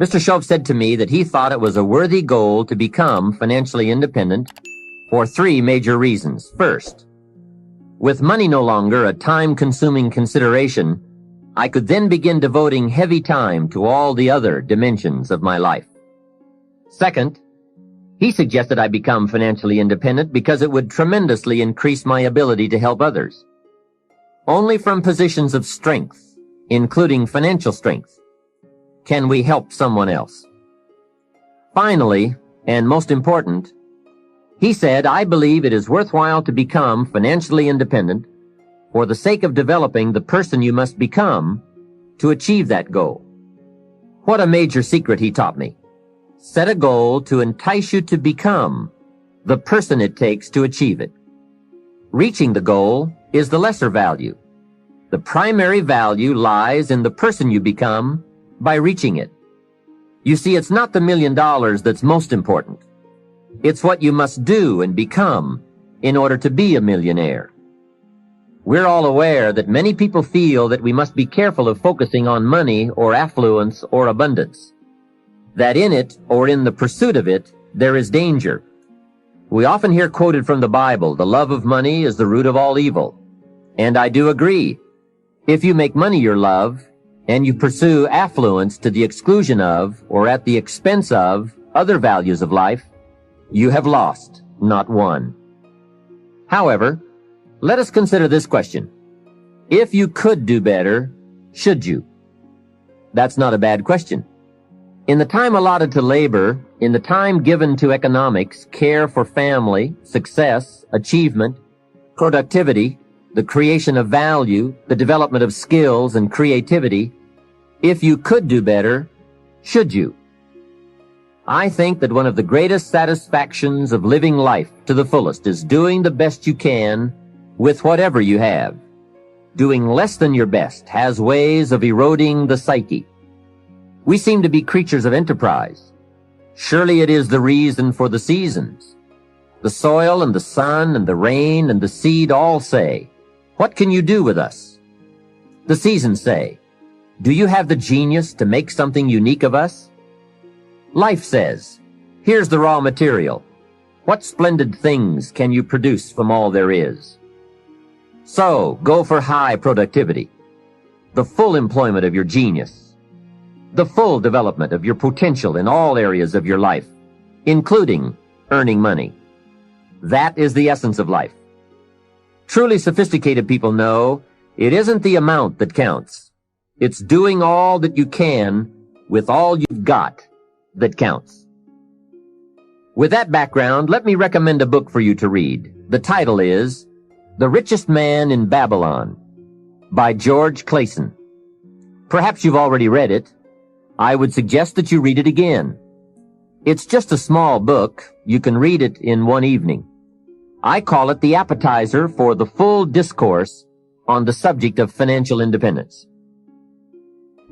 Mr. Shoaff said to me that he thought it was a worthy goal to become financially independent for 3 major reasons. First, with money no longer a time-consuming consideration, I could then begin devoting heavy time to all the other dimensions of my life. Second, he suggested I become financially independent because it would tremendously increase my ability to help others. Only from positions of strength, including financial strength, can we help someone else. Finally, and most important, he said, I believe it is worthwhile to become financially independent for the sake of developing the person you must become to achieve that goal. What a major secret he taught me. Set a goal to entice you to become the person it takes to achieve it. Reaching the goal is the lesser value. The primary value lies in the person you become by reaching it. You see, it's not the $1 million that's most important. It's what you must do and become in order to be a millionaire. We're all aware that many people feel that we must be careful of focusing on money or affluence or abundance. That in it, or in the pursuit of it, there is danger. We often hear quoted from the Bible, the love of money is the root of all evil. And I do agree. If you make money your love, and you pursue affluence to the exclusion of, or at the expense of, other values of life, you have lost, not won. However, let us consider this question. If you could do better, should you? That's not a bad question. In the time allotted to labor, in the time given to economics, care for family, success, achievement, productivity, the creation of value, the development of skills and creativity, if you could do better, should you? I think that one of the greatest satisfactions of living life to the fullest is doing the best you can with whatever you have. Doing less than your best has ways of eroding the psyche. We seem to be creatures of enterprise. Surely it is the reason for the seasons. The soil and the sun and the rain and the seed all say, what can you do with us? The seasons say, do you have the genius to make something unique of us? Life says, here's the raw material. What splendid things can you produce from all there is? So, go for high productivity, the full employment of your genius, the full development of your potential in all areas of your life, including earning money. That is the essence of life. Truly sophisticated people know it isn't the amount that counts. It's doing all that you can with all you've got that counts. With that background, let me recommend a book for you to read. The title is The Richest Man in Babylon by George Clason. Perhaps you've already read it. I would suggest that you read it again. It's just a small book. You can read it in one evening. I call it the appetizer for the full discourse on the subject of financial independence.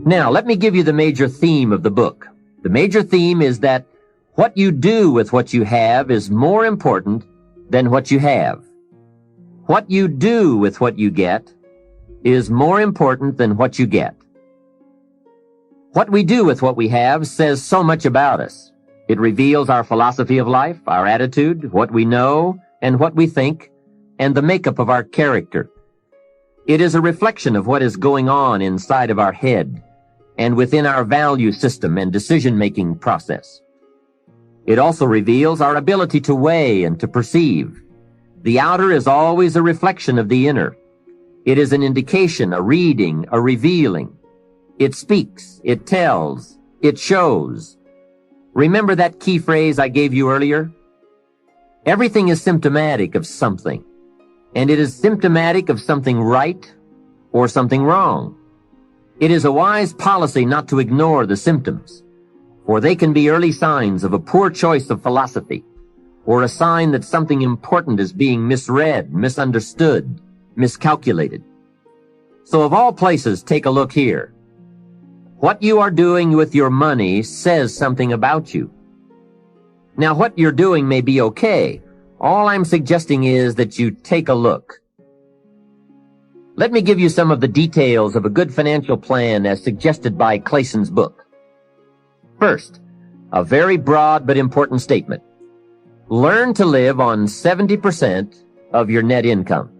Now, let me give you the major theme of the book. The major theme is that what you do with what you have is more important than what you have. What you do with what you get is more important than what you get. What we do with what we have says so much about us. It reveals our philosophy of life, our attitude, what we know, and what we think, and the makeup of our character. It is a reflection of what is going on inside of our head and within our value system and decision-making process. It also reveals our ability to weigh and to perceive. The outer is always a reflection of the inner. It is an indication, a reading, a revealing. It speaks, it tells, it shows. Remember that key phrase I gave you earlier? Everything is symptomatic of something, and it is symptomatic of something right or something wrong. It is a wise policy not to ignore the symptoms, for they can be early signs of a poor choice of philosophy, or a sign that something important is being misread, misunderstood, miscalculated. So of all places, take a look here. What you are doing with your money says something about you. Now, what you're doing may be okay. All I'm suggesting is that you take a look. Let me give you some of the details of a good financial plan as suggested by Clason's book. First, a very broad but important statement. Learn to live on 70% of your net income.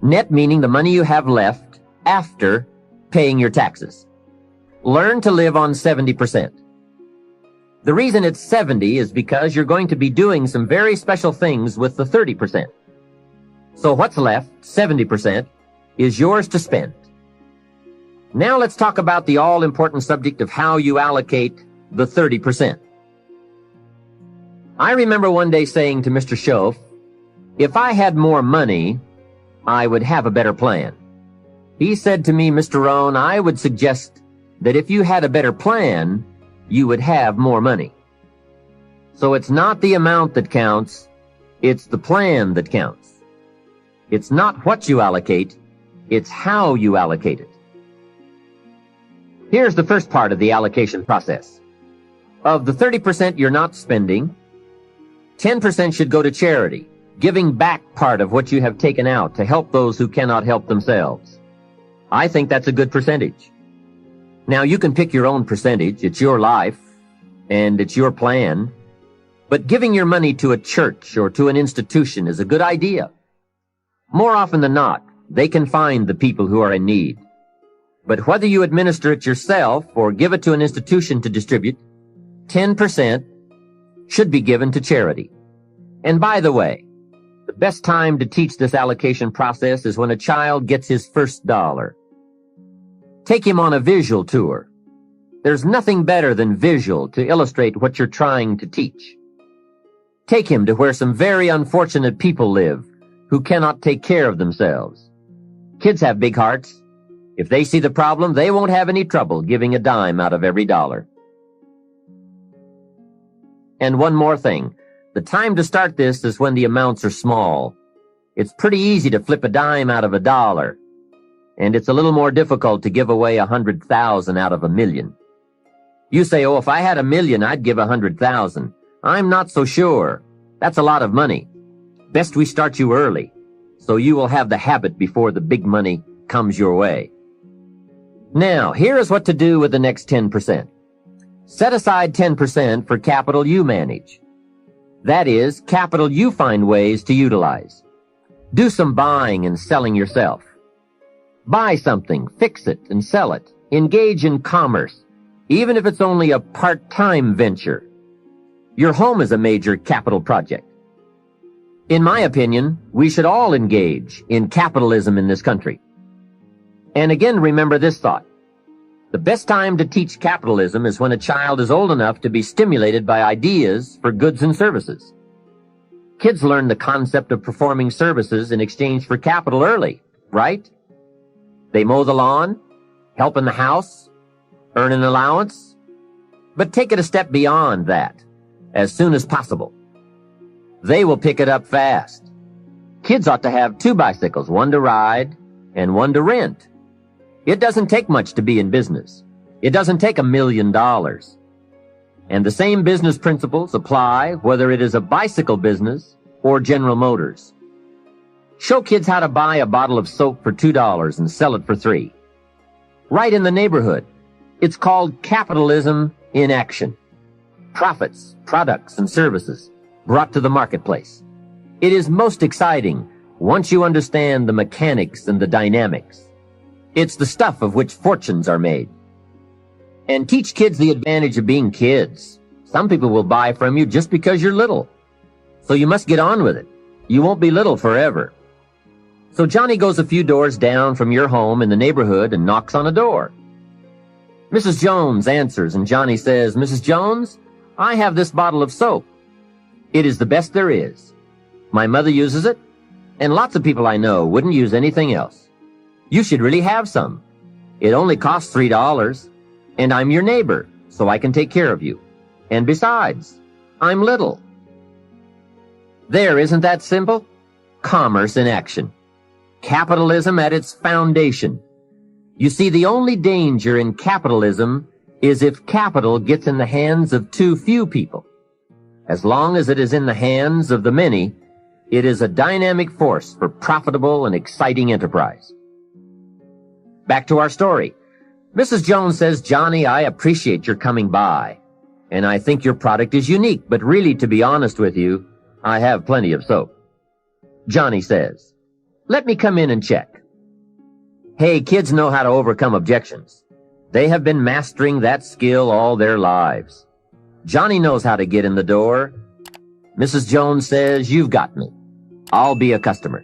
Net meaning the money you have left after paying your taxes. Learn to live on 70%. The reason it's 70 is because you're going to be doing some very special things with the 30%. So what's left, 70%, is yours to spend. Now let's talk about the all-important subject of how you allocate the 30%. I remember one day saying to Mr. Shoaff, if I had more money, I would have a better plan. He said to me, Mr. Rohn, I would suggest that if you had a better plan, you would have more money. So it's not the amount that counts, it's the plan that counts. It's not what you allocate, it's how you allocate it. Here's the first part of the allocation process. Of the 30% you're not spending, 10% should go to charity, giving back part of what you have taken out to help those who cannot help themselves. I think that's a good percentage. Now, you can pick your own percentage. It's your life, and it's your plan. But giving your money to a church or to an institution is a good idea. More often than not, they can find the people who are in need. But whether you administer it yourself or give it to an institution to distribute, 10% should be given to charity. And by the way, the best time to teach this allocation process is when a child gets his first dollar. Take him on a visual tour. There's nothing better than visual to illustrate what you're trying to teach. Take him to where some very unfortunate people live who cannot take care of themselves. Kids have big hearts. If they see the problem, they won't have any trouble giving a dime out of every dollar. And one more thing. The time to start this is when the amounts are small. It's pretty easy to flip a dime out of a dollar, and it's a little more difficult to give away 100,000 out of 1,000,000. You say, oh, if I had 1,000,000, I'd give 100,000. I'm not so sure. That's a lot of money. Best we start you early, so you will have the habit before the big money comes your way. Now, here is what to do with the next 10%. Set aside 10% for capital you manage. That is, capital you find ways to utilize. Do some buying and selling yourself. Buy something, fix it, and sell it. Engage in commerce, even if it's only a part-time venture. Your home is a major capital project. In my opinion, we should all engage in capitalism in this country. And again, remember this thought. The best time to teach capitalism is when a child is old enough to be stimulated by ideas for goods and services. Kids learn the concept of performing services in exchange for capital early, right? They mow the lawn, help in the house, earn an allowance. But take it a step beyond that, as soon as possible. They will pick it up fast. Kids ought to have 2 bicycles, one to ride and one to rent. It doesn't take much to be in business. It doesn't take $1 million. And the same business principles apply whether it is a bicycle business or General Motors. Show kids how to buy a bottle of soap for $2 and sell it for $3. Right in the neighborhood. It's called capitalism in action. Profits, products, and services brought to the marketplace. It is most exciting once you understand the mechanics and the dynamics. It's the stuff of which fortunes are made. And teach kids the advantage of being kids. Some people will buy from you just because you're little. So you must get on with it. You won't be little forever. So Johnny goes a few doors down from your home in the neighborhood and knocks on a door. Mrs. Jones answers, and Johnny says, Mrs. Jones, I have this bottle of soap. It is the best there is. My mother uses it, and lots of people I know wouldn't use anything else. You should really have some. It only costs $3, and I'm your neighbor, so I can take care of you. And besides, I'm little. There, isn't that simple? Commerce in action. Capitalism at its foundation. You see, the only danger in capitalism is if capital gets in the hands of too few people. As long as it is in the hands of the many, it is a dynamic force for profitable and exciting enterprise. Back to our story. Mrs. Jones says, "Johnny, I appreciate your coming by, and I think your product is unique, but really, to be honest with you, I have plenty of soap." Johnny says, "Let me come in and check." Hey, kids know how to overcome objections. They have been mastering that skill all their lives. Johnny knows how to get in the door. Mrs. Jones says, "You've got me. I'll be a customer."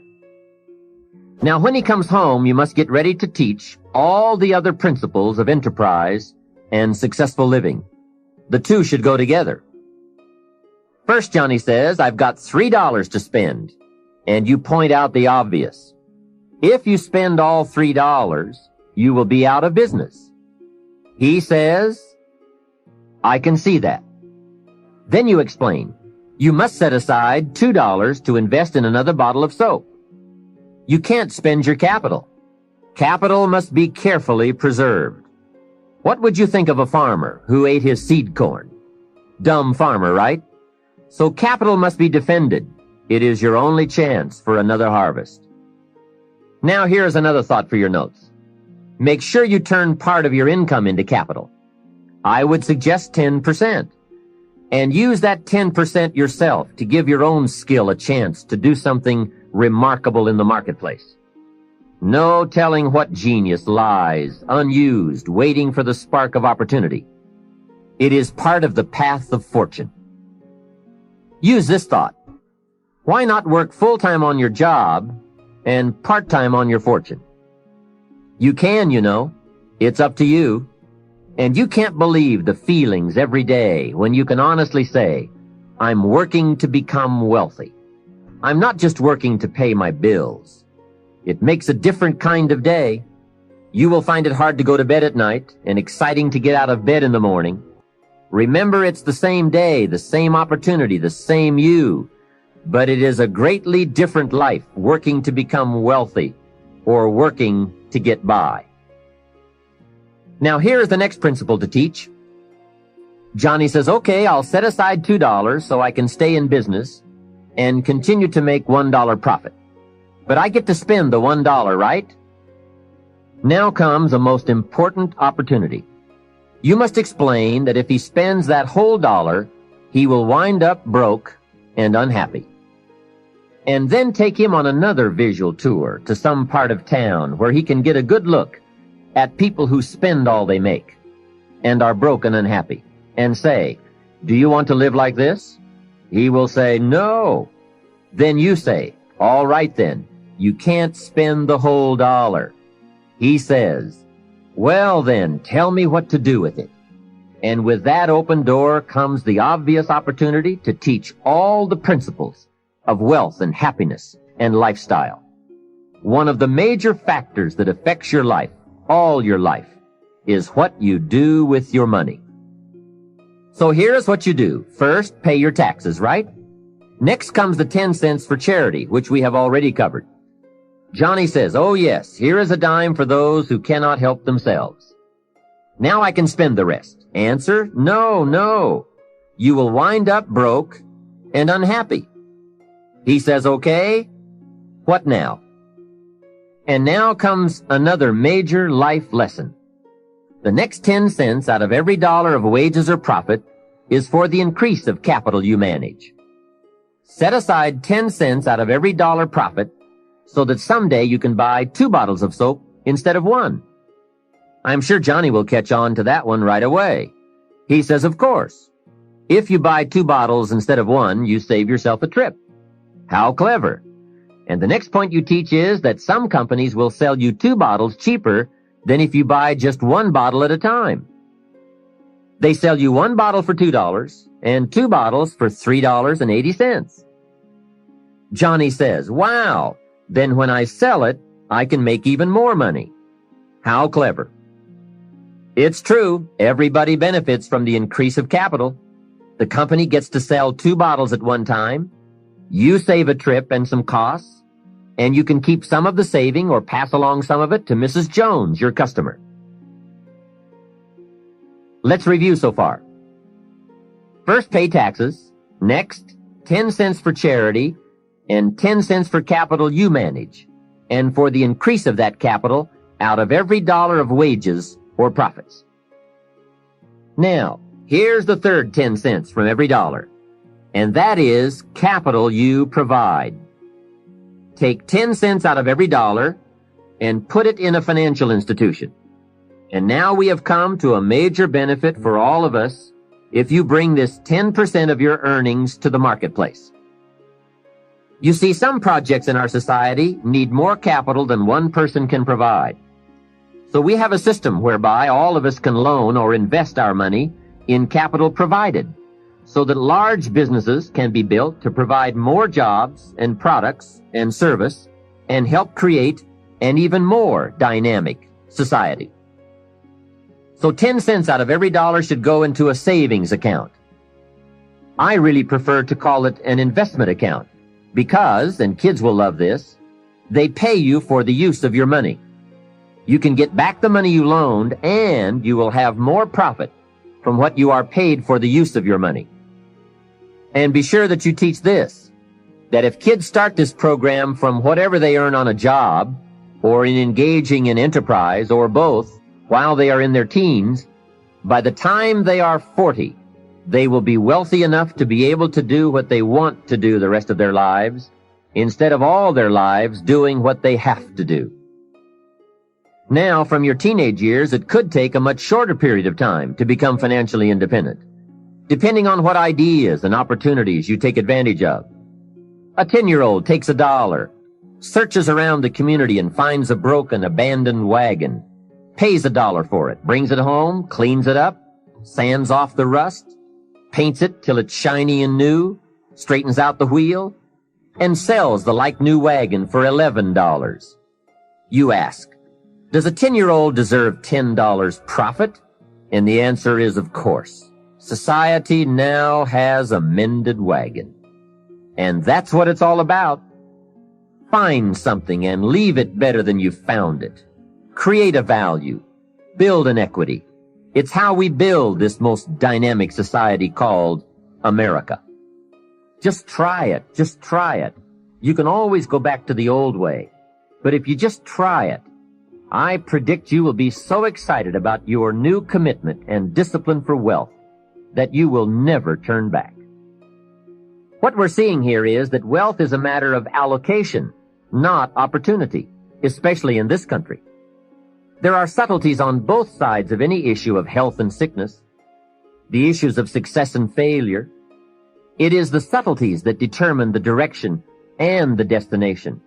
Now, when he comes home, you must get ready to teach all the other principles of enterprise and successful living. The two should go together. First, Johnny says, "I've got $3 to spend," and you point out the obvious. If you spend all $3, you will be out of business. He says, "I can see that." Then you explain, you must set aside $2 to invest in another bottle of soap. You can't spend your capital. Capital must be carefully preserved. What would you think of a farmer who ate his seed corn? Dumb farmer, right? So capital must be defended. It is your only chance for another harvest. Now here's another thought for your notes. Make sure you turn part of your income into capital. I would suggest 10%. And use that 10% yourself to give your own skill a chance to do something remarkable in the marketplace. No telling what genius lies, unused, waiting for the spark of opportunity. It is part of the path of fortune. Use this thought. Why not work full-time on your job and part-time on your fortune? You can, you know. It's up to you. And you can't believe the feelings every day when you can honestly say, "I'm working to become wealthy. I'm not just working to pay my bills." It makes a different kind of day. You will find it hard to go to bed at night and exciting to get out of bed in the morning. Remember, it's the same day, the same opportunity, the same you, but it is a greatly different life working to become wealthy or working to get by. Now here is the next principle to teach. Johnny says, "Okay, I'll set aside $2 so I can stay in business and continue to make $1 profit. But I get to spend the $1, right?" Now comes a most important opportunity. You must explain that if he spends that whole dollar, he will wind up broke and unhappy. And then take him on another visual tour to some part of town where he can get a good look at people who spend all they make and are broke and unhappy, and say, "Do you want to live like this?" He will say, "No." Then you say, "All right then, you can't spend the whole dollar." He says, "Well then, tell me what to do with it." And with that open door comes the obvious opportunity to teach all the principles of wealth and happiness and lifestyle. One of the major factors that affects your life, all your life, is what you do with your money. So here's what you do. First, pay your taxes, right? Next comes the 10 cents for charity, which we have already covered. Johnny says, "Oh yes, here is a dime for those who cannot help themselves. Now I can spend the rest." Answer, no. You will wind up broke and unhappy. He says, "Okay, what now?" And now comes another major life lesson. The next 10 cents out of every dollar of wages or profit is for the increase of capital you manage. Set aside 10 cents out of every dollar profit so that someday you can buy 2 bottles of soap instead of 1. I'm sure Johnny will catch on to that one right away. He says, "Of course. If you buy 2 bottles instead of 1, you save yourself a trip." How clever. And the next point you teach is that some companies will sell you 2 bottles cheaper than if you buy just 1 bottle at a time. They sell you 1 bottle for $2 and 2 bottles for $3.80. Johnny says, "Wow, then when I sell it, I can make even more money." How clever. It's true, everybody benefits from the increase of capital. The company gets to sell 2 bottles at one time. You save a trip and some costs, and you can keep some of the saving or pass along some of it to Mrs. Jones, your customer. Let's review so far. First, pay taxes. Next, 10 cents for charity and 10 cents for capital you manage. And for the increase of that capital, out of every dollar of wages, or profits. Now, here's the third 10 cents from every dollar, and that is capital you provide. Take 10 cents out of every dollar and put it in a financial institution. And now we have come to a major benefit for all of us if you bring this 10% of your earnings to the marketplace. You see, some projects in our society need more capital than one person can provide. So we have a system whereby all of us can loan or invest our money in capital provided, so that large businesses can be built to provide more jobs and products and service and help create an even more dynamic society. So 10 cents out of every dollar should go into a savings account. I really prefer to call it an investment account because, and kids will love this, they pay you for the use of your money. You can get back the money you loaned, and you will have more profit from what you are paid for the use of your money. And be sure that you teach this, that if kids start this program from whatever they earn on a job, or in engaging in enterprise, or both, while they are in their teens, by the time they are 40, they will be wealthy enough to be able to do what they want to do the rest of their lives, instead of all their lives doing what they have to do. Now, from your teenage years, it could take a much shorter period of time to become financially independent, depending on what ideas and opportunities you take advantage of. A 10-year-old takes $1, searches around the community and finds a broken, abandoned wagon, pays $1 for it, brings it home, cleans it up, sands off the rust, paints it till it's shiny and new, straightens out the wheel, and sells the like-new wagon for $11. You ask, does a 10-year-old deserve $10 profit? And the answer is, of course. Society now has a mended wagon. And that's what it's all about. Find something and leave it better than you found it. Create a value. Build an equity. It's how we build this most dynamic society called America. Just try it. Just try it. You can always go back to the old way. But if you just try it, I predict you will be so excited about your new commitment and discipline for wealth that you will never turn back. What we're seeing here is that wealth is a matter of allocation, not opportunity, especially in this country. There are subtleties on both sides of any issue of health and sickness, the issues of success and failure. It is the subtleties that determine the direction and the destination.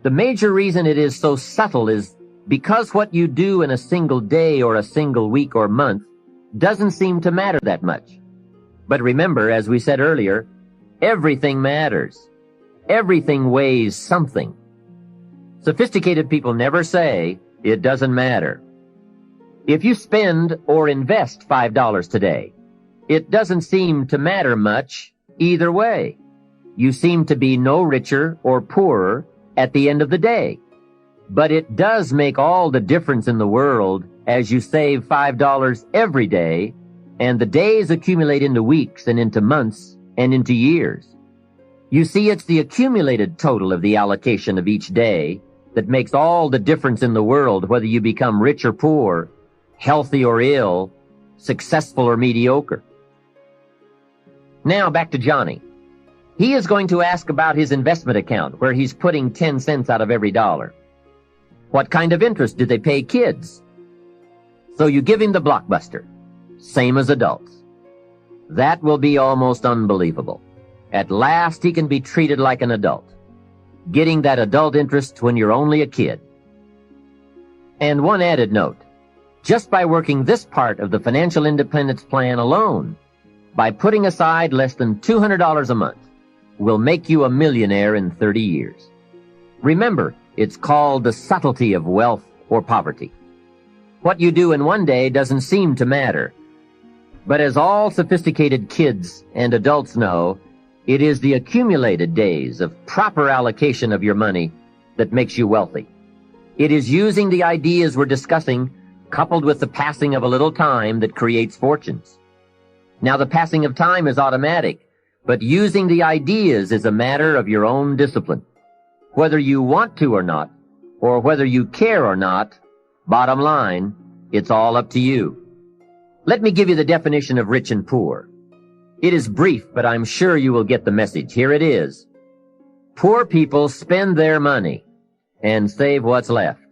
The major reason it is so subtle is because what you do in a single day or a single week or month doesn't seem to matter that much. But remember, as we said earlier, everything matters. Everything weighs something. Sophisticated people never say, it doesn't matter. If you spend or invest $5 today, it doesn't seem to matter much either way. You seem to be no richer or poorer at the end of the day. But it does make all the difference in the world as you save $5 every day, and the days accumulate into weeks and into months and into years. You see, it's the accumulated total of the allocation of each day that makes all the difference in the world, whether you become rich or poor, healthy or ill, successful or mediocre. Now back to Johnny. He is going to ask about his investment account, where he's putting 10 cents out of every dollar. What kind of interest do they pay kids? So you give him the blockbuster, same as adults. That will be almost unbelievable. At last he can be treated like an adult, getting that adult interest when you're only a kid. And one added note, just by working this part of the financial independence plan alone, by putting aside less than $200 a month, will make you a millionaire in 30 years. Remember, it's called the subtlety of wealth or poverty. What you do in one day doesn't seem to matter. But as all sophisticated kids and adults know, it is the accumulated days of proper allocation of your money that makes you wealthy. It is using the ideas we're discussing, coupled with the passing of a little time, that creates fortunes. Now, the passing of time is automatic, but using the ideas is a matter of your own discipline. Whether you want to or not, or whether you care or not, bottom line, It's all up to you. Let me give you the definition of rich and poor. It is brief, but I'm sure you will get the message. Here it is. Poor people spend their money and save what's left.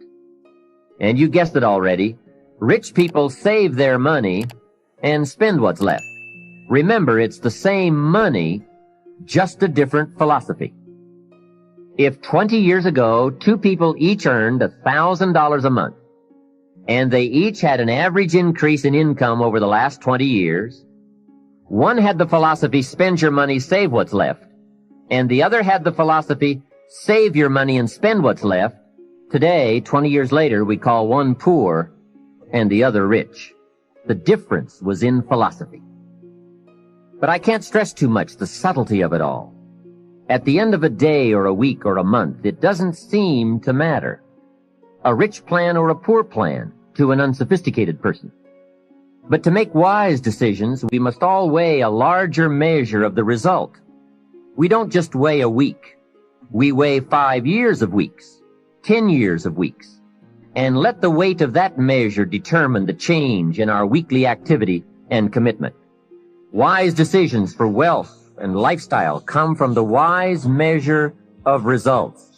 And you guessed it already. Rich people save their money and spend what's left. Remember, it's the same money, just a different philosophy. If 20 years ago, two people each earned $1,000 a month, and they each had an average increase in income over the last 20 years, one had the philosophy, spend your money, save what's left, and the other had the philosophy, save your money and spend what's left. Today, 20 years later, we call one poor and the other rich. The difference was in philosophy. But I can't stress too much the subtlety of it all. At the end of a day or a week or a month, it doesn't seem to matter. A rich plan or a poor plan to an unsophisticated person. But to make wise decisions, we must all weigh a larger measure of the result. We don't just weigh a week. We weigh 5 years of weeks, 10 years of weeks, and let the weight of that measure determine the change in our weekly activity and commitment. Wise decisions for wealth and lifestyle come from the wise measure of results.